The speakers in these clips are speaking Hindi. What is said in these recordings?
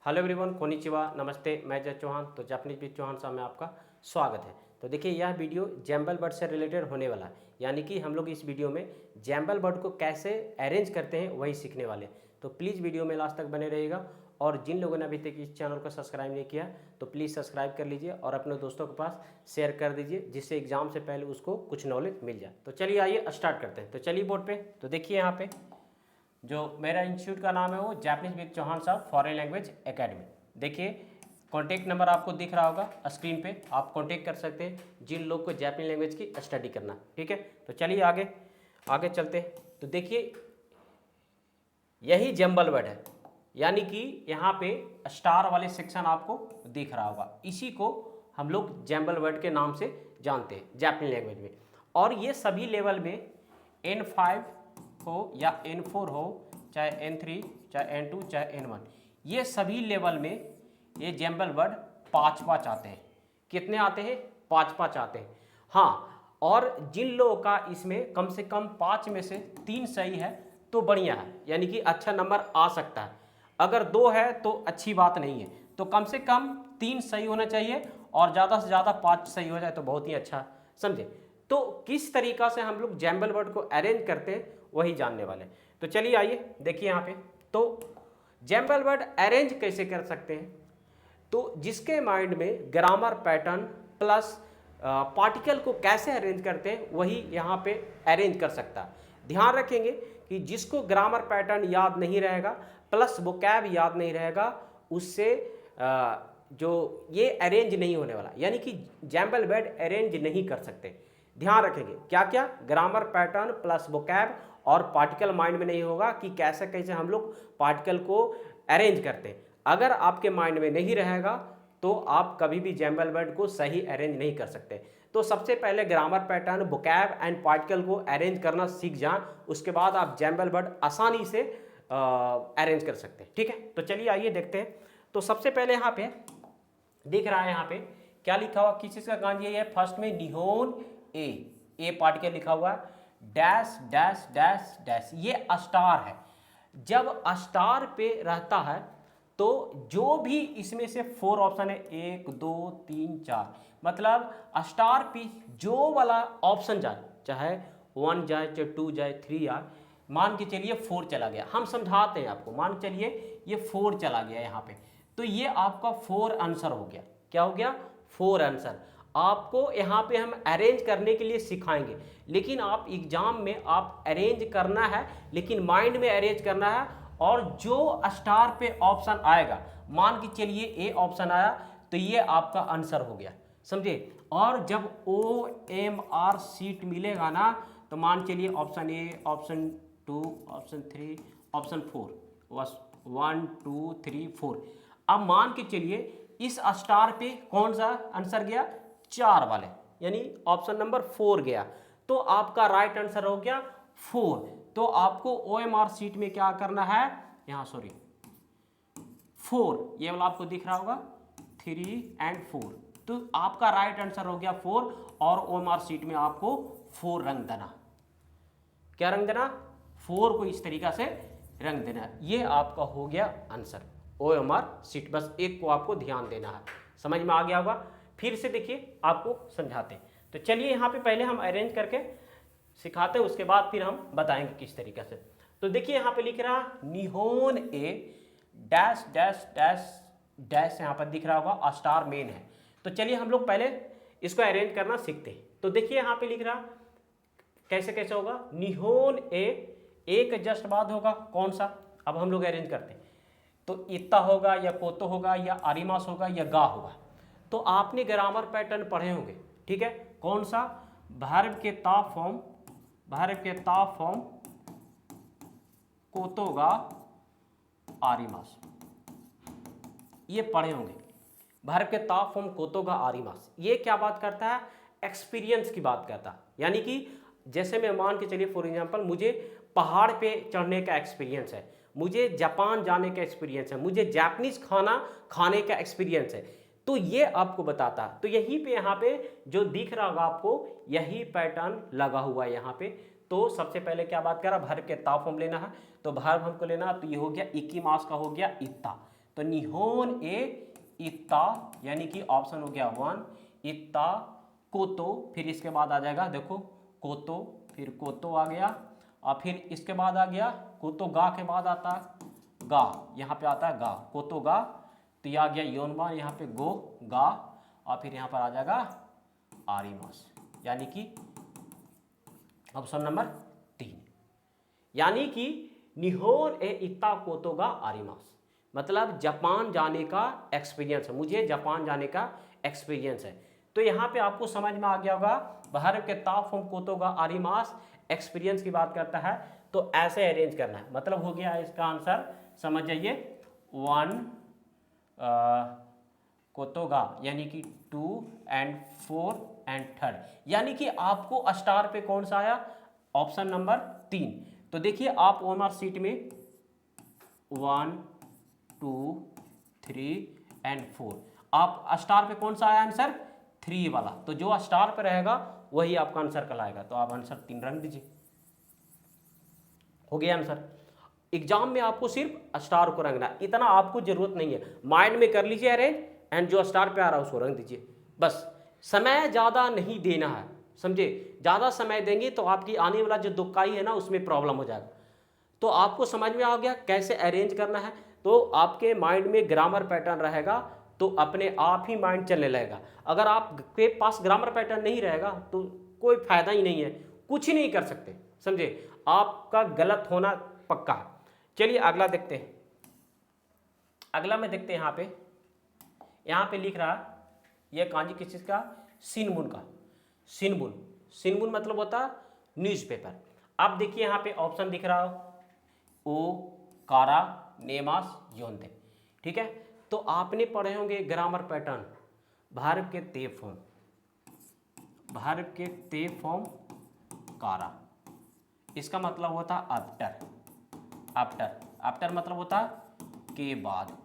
हेलो एवरीवन, कोनिचिवा, नमस्ते। मैं जय चौहान। तो जापानीज विद चौहान साहब में आपका स्वागत है। तो देखिए, यह वीडियो जैम्बल बर्ड से रिलेटेड होने वाला है, यानी कि हम लोग इस वीडियो में जैम्बल बर्ड को कैसे अरेंज करते हैं वही सीखने वाले हैं। तो प्लीज़ वीडियो में लास्ट तक बने रहिएगा। और जिन लोगों ने अभी तक इस चैनल को सब्सक्राइब नहीं किया तो प्लीज़ सब्सक्राइब कर लीजिए और अपने दोस्तों के पास शेयर कर दीजिए, जिससे एग्जाम से पहले उसको कुछ नॉलेज मिल जाए। तो चलिए आइए स्टार्ट करते हैं। तो चलिए बोर्ड पे, तो देखिए यहाँ पे जो मेरा इंस्टीट्यूट का नाम है वो जापानीज विद चौहान साहब फॉरेन लैंग्वेज एकेडमी। देखिए, कॉन्टैक्ट नंबर आपको दिख रहा होगा स्क्रीन पे, आप कॉन्टैक्ट कर सकते हैं जिन लोग को जापानी लैंग्वेज की स्टडी करना। ठीक है, तो चलिए आगे आगे चलते हैं। तो देखिए, यही जंबल वर्ड है, यानी कि यहाँ पे स्टार वाले सेक्शन आपको दिख रहा होगा, इसी को हम लोग जंबल वर्ड के नाम से जानते हैं जापानी लैंग्वेज में। और ये सभी लेवल में N5 हो या N4 हो, चाहे N3, चाहे N2, चाहे N1, ये सभी लेवल में ये जैम्बल वर्ड 5-5 आते हैं। कितने आते हैं? 5-5 आते हैं। हाँ, और जिन लोगों का इसमें कम से कम 5 में से 3 सही है तो बढ़िया है, यानी कि अच्छा नंबर आ सकता है। अगर 2 है तो अच्छी बात नहीं है, तो कम से कम 3 सही होना चाहिए और ज़्यादा से ज़्यादा 5 सही हो जाए तो बहुत ही अच्छा, समझे। तो किस तरीक़ा से हम लोग जैम्बल वर्ड को अरेंज करते हैं वही जानने वाले हैं। तो चलिए आइए देखिए यहाँ पे, तो जैम्बल वर्ड अरेंज कैसे कर सकते हैं। तो जिसके माइंड में ग्रामर पैटर्न प्लस पार्टिकल को कैसे अरेंज करते हैं वही यहाँ पे अरेंज कर सकता है। ध्यान रखेंगे कि जिसको ग्रामर पैटर्न याद नहीं रहेगा प्लस वोकैब याद नहीं रहेगा, उससे जो ये अरेंज नहीं होने वाला, यानी कि जैम्बल वर्ड अरेंज नहीं कर सकते। ध्यान रखेंगे क्या क्या, ग्रामर पैटर्न प्लस वोकैब और पार्टिकल माइंड में नहीं होगा कि कैसे कैसे हम लोग पार्टिकल को अरेंज करते हैं। अगर आपके माइंड में नहीं रहेगा तो आप कभी भी जैम्बल वर्ड को सही अरेंज नहीं कर सकते। तो सबसे पहले grammar pattern, vocab and particle को अरेंज करना सीख जाएं, उसके बाद आप जैम्बल वर्ड आसानी से अरेंज कर सकते हैं। ठीक है, तो चलिए आइए देखते हैं। तो सबसे पहले यहाँ पे दिख रहा है, यहाँ पे क्या लिखा हुआ, किस चीज़ का गांधी है। फर्स्ट में निहोन ए पार्टिकल लिखा हुआ है, डैश डैश डैश डैश, ये स्टार है। जब स्टार पे रहता है तो जो भी इसमें से 4 ऑप्शन है, 1 2 3 4, मतलब स्टार पे जो वाला ऑप्शन जाए, चाहे 1 जाए, चाहे 2 जाए, 3 जाए, मान के चलिए 4 चला गया, हम समझाते हैं आपको, मान के चलिए ये 4 चला गया यहाँ पे, तो ये आपका 4 आंसर हो गया। क्या हो गया? 4 आंसर। आपको यहाँ पे हम अरेंज करने के लिए सिखाएंगे, लेकिन आप एग्जाम में आप अरेंज करना है, लेकिन माइंड में अरेंज करना है। और जो स्टार पे ऑप्शन आएगा, मान के चलिए ए ऑप्शन आया, तो ये आपका आंसर हो गया, समझे। और जब OMR सीट मिलेगा ना, तो मान चलिए option A, option 2, option 3, option 4, बस 1 2 3 4। अब मान के चलिए इस स्टार पे कौन सा आंसर गया? 4 वाले, यानी ऑप्शन नंबर 4 गया, तो आपका राइट आंसर हो गया 4। तो आपको OMR सीट में क्या करना है, यहाँ सॉरी 4, ये वाला आपको दिख रहा होगा 3 और 4, तो आपका राइट आंसर हो गया 4। और OMR सीट में आपको 4 रंग देना। क्या रंग देना? 4 को इस तरीका से रंग देना, ये आपका हो गया आंसर OMR सीट। बस एक को आपको ध्यान देना है, समझ में आ गया होगा। फिर से देखिए आपको समझाते हैं। तो चलिए यहाँ पे पहले हम अरेंज करके सिखाते हैं, उसके बाद फिर हम बताएंगे किस तरीके से। तो देखिए यहाँ पे लिख रहा निहोन ए डैश डैश डैश डैश, यहाँ पर दिख रहा होगा स्टार मेन है। तो चलिए हम लोग पहले इसको अरेंज करना सीखते हैं। तो देखिए यहाँ पे लिख रहा कैसे कैसे होगा, निहोन ए के जस्ट बाद होगा कौन सा, अब हम लोग अरेंज करते हैं। तो इत्ता होगा या कोतो होगा या आरिमास होगा या गा होगा। तो आपने ग्रामर पैटर्न पढ़े होंगे, ठीक है। कौन सा? वर्ब के ता फॉर्म, वर्ब के ता फॉर्म कोतोगा आरिमास, ये पढ़े होंगे। वर्ब के ता फॉर्म कोतोगा आरिमास, ये क्या बात करता है? एक्सपीरियंस की बात करता है। यानी कि जैसे मैं मान के चलिए फॉर एग्जांपल, मुझे पहाड़ पे चढ़ने का एक्सपीरियंस है, मुझे जापान जाने का एक्सपीरियंस है, मुझे जापानीज खाना खाने का एक्सपीरियंस है, तो ये आपको बताता है। तो यहीं पे यहाँ पे जो दिख रहा होगा आपको, यही पैटर्न लगा हुआ है यहाँ पे। तो सबसे पहले क्या बात करा, वर्ब के ता फॉर्म लेना है, तो वर्ब हमको लेना, तो ये हो गया इकी मास का हो गया इत्ता। तो निहोन ए इत्ता, यानी कि ऑप्शन हो गया 1, इत्ता कोतो, फिर इसके बाद आ जाएगा देखो कोतो, फिर कोतो आ गया, और फिर इसके बाद आ गया कोतो गा के बाद आता है गा, यहाँ पे आता है गा, कोतो गा, तो यह आ गया योनबा, यहाँ पे गो गा, और फिर यहाँ पर आ जाएगा आरिमास, यानी कि ऑप्शन नंबर 3, यानी कि निहोन ए इत्ता कोतो गा आरिमास, मतलब जापान जाने का एक्सपीरियंस है, मुझे जापान जाने का एक्सपीरियंस है। तो यहाँ पे आपको समझ में आ गया होगा, बाहर के ताफोम कोतोगा आरिमास एक्सपीरियंस की बात करता है, तो ऐसे अरेंज करना है, मतलब हो गया इसका आंसर, समझ जाइए 1 कोतोगा, यानी कि 2 एंड 4 एंड 3, यानी कि आपको स्टार पे कौन सा आया, ऑप्शन नंबर 3। तो देखिए आप ओएमआर सीट में 1 2 3 एंड 4, आप स्टार पे कौन सा आया आंसर, 3 वाला, तो जो स्टार पे रहेगा वही आपका आंसर कहलाएगा, तो आप आंसर 3 रख दीजिए, हो गया आंसर। एग्जाम में आपको सिर्फ स्टार को रखना, इतना आपको जरूरत नहीं है, माइंड में कर लीजिए अरेंज, एंड जो स्टार पे आ रहा है उसको रख दीजिए, बस समय ज़्यादा नहीं देना है, समझे, ज़्यादा समय देंगे तो आपकी आने वाला जो दुक्काई है ना उसमें प्रॉब्लम हो जाएगा। तो आपको समझ में आ गया कैसे अरेंज करना है, तो आपके माइंड में ग्रामर पैटर्न रहेगा तो अपने आप ही माइंड चलने लगेगा। अगर आपके पास ग्रामर पैटर्न नहीं रहेगा तो कोई फायदा ही नहीं है, कुछ ही नहीं कर सकते, समझे, आपका गलत होना पक्का है। चलिए अगला देखते हैं, अगला में देखते हैं, यहाँ पे लिख रहा है यह कांजी किस चीज़ का, सिनबुन का, सिनबुन, सिनबुन मतलब होता है न्यूज़पेपर। अब देखिए यहाँ पे ऑप्शन दिख रहा हो, ओ कारा नेमास योंदे, ठीक है। तो आपने पढ़े होंगे ग्रामर पैटर्न, भारत के ते फॉर्म, भारत के ते फॉर्म कारा, इसका मतलब होता आफ्टर, आफ्टर, आफ्टर मतलब होता के बाद,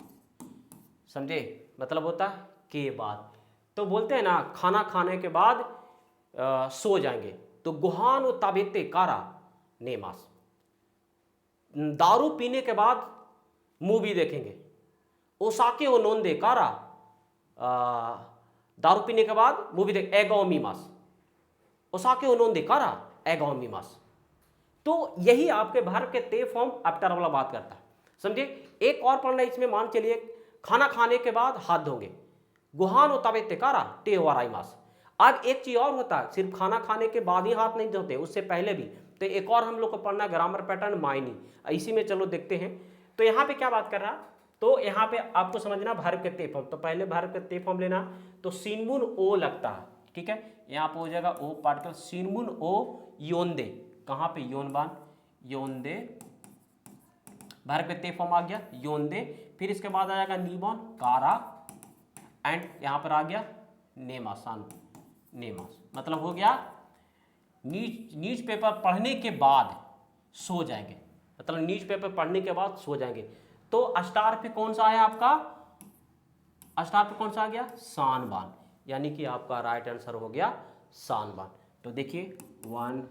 समझे, मतलब होता के बाद। तो बोलते हैं ना खाना खाने के बाद सो जाएंगे, तो गुहान ताबेते कारा नेमास, दारू पीने के बाद मूवी देखेंगे, ओसाके ओ नोंदे कारा, दारू पीने के बाद मूवी देख एगोमी मास, ओसाके ओ नोंदे कारा एगोमी मास। तो यही आपके भारत के ते फॉर्म आफ्टर वाला बात करता है, समझे। एक और पढ़ना इसमें, मान चलिए खाना खाने के बाद हाथ धोगे, गुहान ओ ताबेते कारा ते वाराई मास। अब एक चीज और होता है, सिर्फ खाना खाने के बाद ही हाथ नहीं धोते, उससे पहले भी। तो एक और हम लोग को पढ़ना ग्रामर पैटर्न मायनी, इसी में चलो देखते हैं। तो यहाँ पे क्या बात कर रहा, तो यहाँ पे आपको समझना भारत के ते फॉर्म, तो पहले भारत के ते फॉर्म लेना, तो सिनमुन ओ लगता है, ठीक है, यहाँ पे हो जाएगा ओ पार्टिकल, सिनमुन ओ योंदे, कहाँ पे योनबान, योंदे, भारत के ते फॉर्म आ गया योंदे, फिर इसके बाद आ जाएगा नीबॉन कारा, एंड यहाँ पर आ गया नेमासान, नेमास, मतलब हो गया न्यूज़पेपर पढ़ने के बाद सो जाएंगे, मतलब न्यूज़पेपर पढ़ने के बाद सो जाएंगे। तो स्टार पे कौन सा आया आपका, स्टार पे कौन सा आ गया, सानबान, यानी कि आपका राइट आंसर हो गया सानबान। तो देखिए 1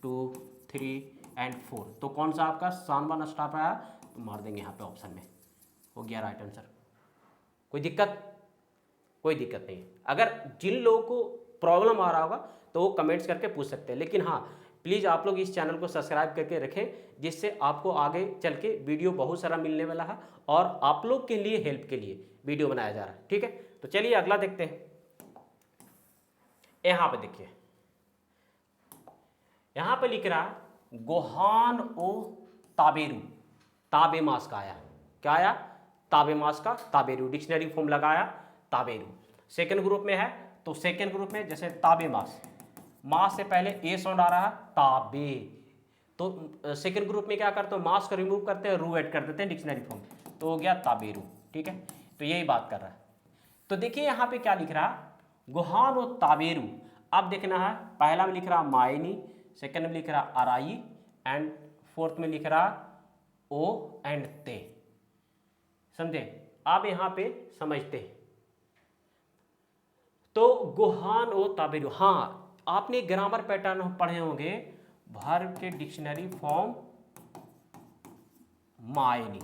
2 3 एंड 4, तो कौन सा आपका सानबान स्टार पे आया, तो मार देंगे यहाँ पे ऑप्शन में, हो गया राइट आंसर। कोई दिक्कत, कोई दिक्कत नहीं। अगर जिन लोगों को प्रॉब्लम आ रहा होगा तो वो कमेंट्स करके पूछ सकते हैं, लेकिन हाँ प्लीज़ आप लोग इस चैनल को सब्सक्राइब करके रखें, जिससे आपको आगे चल के वीडियो बहुत सारा मिलने वाला है और आप लोग के लिए हेल्प के लिए वीडियो बनाया जा रहा है, ठीक है। तो चलिए अगला देखते हैं। यहाँ पे देखिए, यहाँ पे लिख रहा है गोहान ओ ताबेरू, ताबेमास का आया, क्या आया, ताबेमास का ताबेरू, डिक्शनरी फॉर्म लगाया ताबेरू। सेकंड ग्रुप में है, तो सेकंड ग्रुप में जैसे ताबेमास, मास से पहले ए साउंड आ रहा है ताबे, तो सेकंड ग्रुप में क्या करते हो, मास को रिमूव करते हैं, रू ऐड कर देते हैं डिक्शनरी फॉर्म, तो हो गया ताबेरू, ठीक है। तो यही बात कर रहा है। तो देखिए यहाँ पे क्या लिख रहा है, गुहान और ताबेरू। अब देखना है, पहला में लिख रहा मायनी, सेकंड में लिख रहा अराई, एंड फोर्थ में लिख रहा ओ एंड ते, समझे। अब यहाँ पे समझते हैं, तो गुहान ओ ताबेरू, हाँ आपने ग्रामर पैटर्न पढ़े होंगे, भारत के डिक्शनरी फॉर्म मायनी,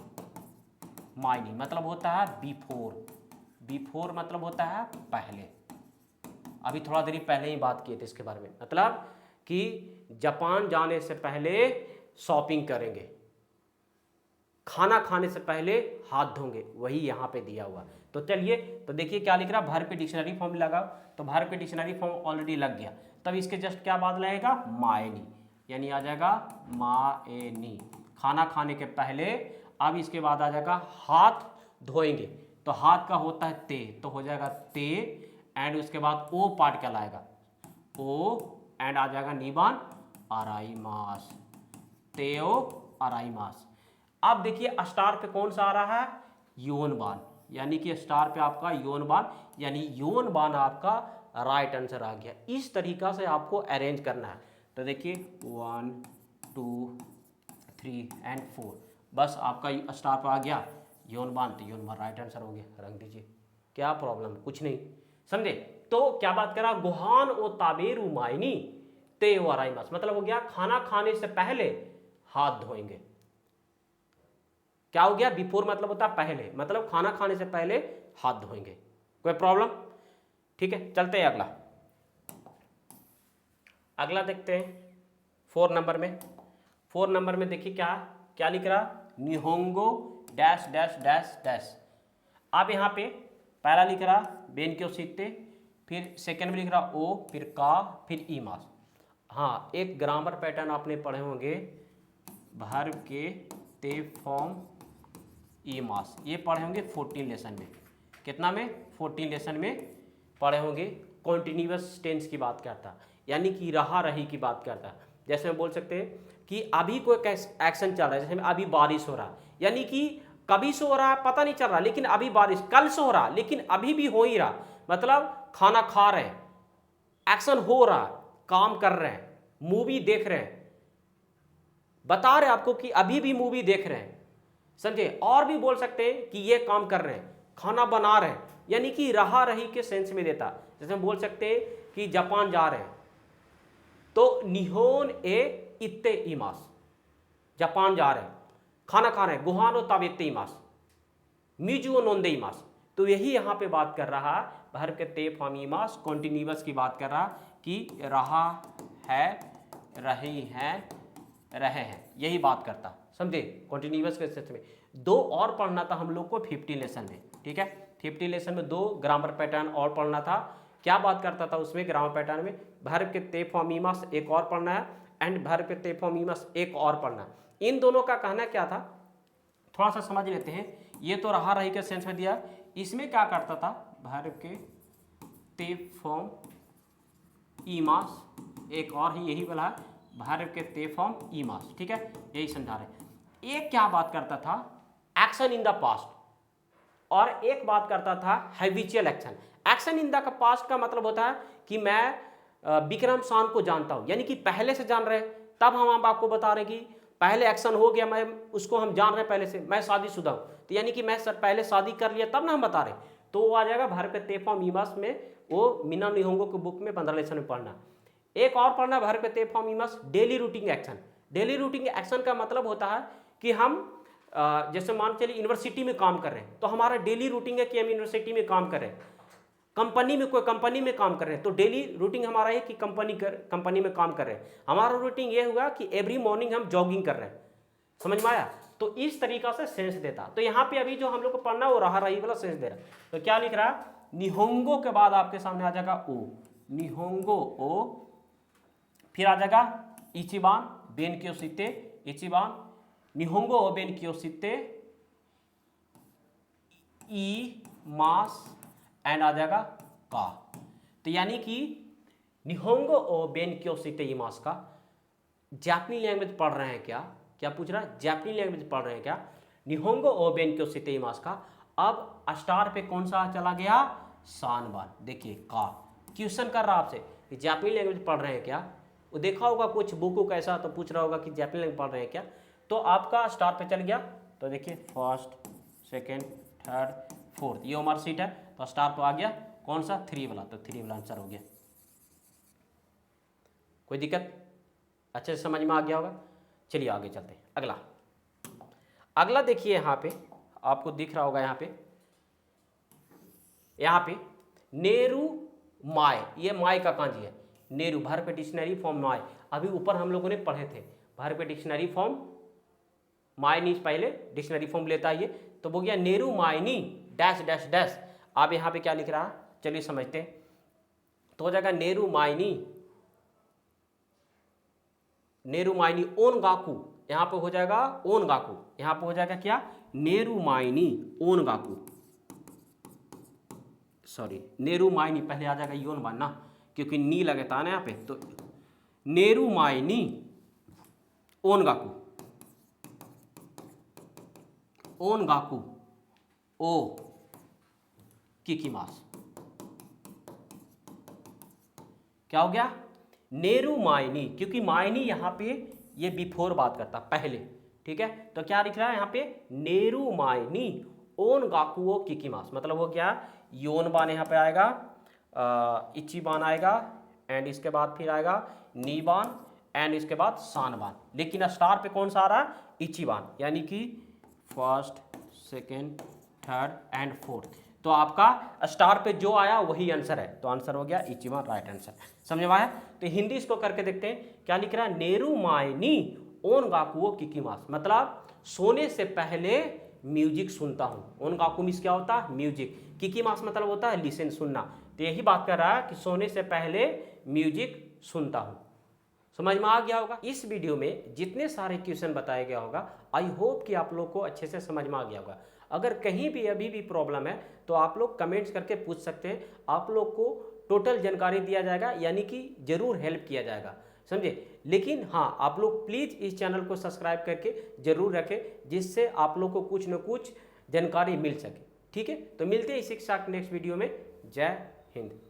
मायनी मतलब होता है बिफोर, बिफोर मतलब होता है पहले। अभी थोड़ा देर पहले ही बात किए थे इसके बारे में, मतलब कि जापान जाने से पहले शॉपिंग करेंगे, खाना खाने से पहले हाथ धोंगे, वही यहाँ पे दिया हुआ। तो चलिए, तो देखिए क्या लिख रहा है, भर पे डिक्शनरी फॉर्म लगाओ। तो भर पे डिक्शनरी फॉर्म ऑलरेडी लग गया, तब इसके जस्ट क्या बाद लगेगा, मायनी, यानी आ जाएगा मायनी, खाना खाने के पहले। अब इसके बाद आ जाएगा हाथ धोएंगे, तो हाथ का होता है ते, तो हो जाएगा ते, एंड उसके बाद ओ पार्ट क्या लाएगा, ओ, एंड आ जाएगा निबान अराइमास, तेओ अराइमास। अब देखिए स्टार पे कौन सा आ रहा है, योनबान, यानी कि स्टार पे आपका योनबान, यानी योनबान आपका राइट आंसर आ गया। इस तरीका से आपको अरेंज करना है। तो देखिए 1 2 3 एंड 4, बस आपका स्टार पे आ गया योनबान, तो योनबान राइट आंसर हो गया, रख दीजिए। क्या प्रॉब्लम, कुछ नहीं, समझे। तो क्या बात करा, गुहान ओ ताबेरु मायनी ते अराइमास, मतलब हो गया खाना खाने से पहले हाथ धोएंगे। क्या हो गया, बिफोर मतलब होता है पहले, मतलब खाना खाने से पहले हाथ धोएंगे। कोई प्रॉब्लम, ठीक है। चलते हैं अगला, अगला देखते हैं 4 नंबर में। 4 नंबर में देखिए क्या क्या लिख रहा, निहोंगो डैश डैश डैश डैश। अब यहाँ पे पहला लिख रहा बेन क्यों सीखते, फिर सेकेंड में लिख रहा ओ, फिर का, फिर ईमास। हाँ, एक ग्रामर पैटर्न आपने पढ़े होंगे, वर्ब के ते फॉर्म ईमास, ये पढ़े होंगे 14 लेसन में। कितना में, 14 लेसन में पढ़े होंगे। कॉन्टिन्यूअस टेंस की बात करता, यानी कि रहा रही की बात करता। जैसे हम बोल सकते हैं कि अभी कोई एक्शन चल रहा है, जैसे अभी बारिश हो रहा है, यानी कि कभी से हो रहा है पता नहीं चल रहा, लेकिन अभी बारिश, कल से हो रहा लेकिन अभी भी हो ही रहा, मतलब खाना खा रहे हैं, एक्शन हो रहा, काम कर रहे हैं, मूवी देख रहे हैं, बता रहे आपको कि अभी भी मूवी देख रहे हैं, समझे। और भी बोल सकते हैं कि ये काम कर रहे हैं, खाना बना रहे हैं, यानी कि रहा रही के सेंस में देता। जैसे हम बोल सकते हैं कि जापान जा रहे हैं, तो निहोन ए इत्ते इमास, जापान जा रहे हैं, खाना खा रहे हैं, गुहानो ताबेत्ते इमास, मिजुओ नोंदे इमास। तो यही यहाँ पे बात कर रहा है, वर्ब के ते फॉर्म इमास, कॉन्टिन्यूअस की बात कर रहा कि रहा है, रही हैं, रहे हैं, यही बात करता, समझे। कॉन्टिन्यूअस के सेंस में 2 और पढ़ना था हम लोग को 50 लेसन में, ठीक है। 50 लेसन में 2 ग्रामर पैटर्न और पढ़ना था। क्या बात करता था उसमें ग्रामर पैटर्न में, वर्ब के ते फॉर्म ईमास एक और पढ़ना है, एंड वर्ब के ते फॉर्म ईमास एक और पढ़ना है। इन दोनों का कहना क्या था, थोड़ा सा समझ लेते हैं। ये तो रहा रही के सेंस में दिया, इसमें क्या करता था, वर्ब के ते फॉर्म ईमास एक और ही यही वाला है, वर्ब के ते फॉर्म ईमास, ठीक है, यही समझा रहे। एक क्या बात करता था, एक्शन इन द पास्ट, और एक बात करता था habitual action. Action in the past का मतलब होता है कि मैं विक्रम शान को जानता हूं, यानी कि पहले से जान रहे हैं, तब हम आपको बता रहे कि पहले एक्शन हो गया, मैं उसको हम जान रहे हैं पहले से, मैं शादीशुदा हूं, तो यानी कि मैं पहले शादी कर लिया तब ना हम बता रहे, तो वो आ जाएगा वर्ब के ते फॉर्म ईमास में, वो मीना निहोंगो की बुक में 15 लेसन में पढ़ना। एक और पढ़ना वर्ब के ते फॉर्म ईमास daily routine action. Daily routine action का मतलब होता है कि हम जैसे मान चलिए यूनिवर्सिटी में काम कर रहे हैं, तो हमारा डेली रूटीन है कि हम यूनिवर्सिटी में काम कर रहे हैं, कंपनी में कोई कंपनी में काम कर रहे हैं, तो डेली रूटीन हमारा है कि कंपनी में काम कर रहे हैं। हमारा रूटीन ये हुआ कि एवरी मॉर्निंग हम जॉगिंग कर रहे हैं, समझ में आया। तो इस तरीका से सेंस देता। तो यहाँ पे अभी जो हम लोग को पढ़ना वो रहा रही वाला सेंस दे रहा। तो क्या लिख रहा है, निहोंगो के बाद आपके सामने आ जाएगा ओ, निहोंगो ओ, फिर आ जाएगा इचिबान बेन क्योसिते, इचिबान निहोंगो ओ बेन क्योसिते ई मास, एंड आ जाएगा का। तो यानी कि निहोंगो ओ बेन क्योसिते ई मास का जापानी लैंग्वेज पढ़ रहे हैं क्या, क्या पूछ रहा है, जापानी लैंग्वेज पढ़ रहे हैं क्या, निहोंगो ओ बेन क्योसिते ई मास का। अब स्टार पे कौन सा चला गया, सानबान। देखिए का क्वेश्चन कर रहा आपसे कि जापानी लैंग्वेज पढ़ रहे हैं क्या, वो देखा होगा कुछ बुक कैसा, तो पूछ रहा होगा कि जापानी लैंग्वेज पढ़ रहे हैं क्या, तो आपका स्टार पे चल गया। तो देखिए फर्स्ट सेकेंड थर्ड फोर्थ, ये हमारा सीट है, तो स्टार पे आ गया कौन सा, 3 वाला, तो 3 वाला आंसर हो गया। कोई दिक्कत, अच्छे से समझ में आ गया होगा। चलिए आगे चलते हैं। अगला देखिए यहाँ पे आपको दिख रहा होगा यहाँ पे नेहरू माय, ये माय का कांजी है, नेहरू भर पे डिक्शनरी फॉर्म माय, अभी ऊपर हम लोगों ने पढ़े थे भर पे डिक्शनरी फॉर्म मायनी पहले डिक्शनरी फॉर्म लेता है ये, तो वो गया Nehru Mayani dash dash dash. अब यहाँ पे क्या लिख रहा है, चलिए समझते हैं। तो हो जाएगा नेहरू मायनी ओन गाकू, यहाँ पे हो जाएगा ओन गाकू, यहाँ पे हो जाएगा क्या, नेहरू मायनी ओन गाकू, सॉरी नेहरू मायनी पहले आ जाएगा योन बान ना, क्योंकि नी लगता है ना यहाँ पे, तो नेहरू मायनी ओन गाकू, ओन गाकू ओ किकीमास, क्या हो गया, नेहरू मायनी, क्योंकि मायनी यहाँ पे ये बिफोर बात करता पहले, ठीक है, तो क्या लिख रहा है यहाँ पे, नेहरू मायनी ओन गाकुओ किकीमास, मतलब वो क्या, योन बान यहाँ पे आएगा, इची बान आएगा, एंड इसके बाद फिर आएगा नी बान, एंड इसके बाद सान बान, लेकिन स्टार पे कौन सा आ रहा है, इची बान, यानी कि first second third and fourth, तो आपका स्टार पे जो आया वही आंसर है, तो आंसर हो गया इचिबान, राइट आंसर। समझ में आया। तो हिंदी इसको करके देखते हैं, क्या लिख रहा है, नेहरू मायनी ओन गाकुओ किकीमास, मतलब सोने से पहले म्यूजिक सुनता हूँ, ओन गाकू मीन्स क्या होता है, म्यूजिक, किकीमास मतलब होता है लिसन, सुनना, तो यही बात कर रहा है कि सोने से पहले म्यूजिक सुनता हूँ। समझ में आ गया होगा। इस वीडियो में जितने सारे क्वेश्चन बताया गया होगा, आई होप कि आप लोग को अच्छे से समझ में आ गया होगा। अगर कहीं भी अभी भी प्रॉब्लम है तो आप लोग कमेंट्स करके पूछ सकते हैं, आप लोग को टोटल जानकारी दिया जाएगा, यानी कि जरूर हेल्प किया जाएगा, समझे। लेकिन हाँ, आप लोग प्लीज़ इस चैनल को सब्सक्राइब करके जरूर रखें, जिससे आप लोग को कुछ न कुछ जानकारी मिल सके, ठीक है। तो मिलते हैं इसी के साथ नेक्स्ट वीडियो में। जय हिंद।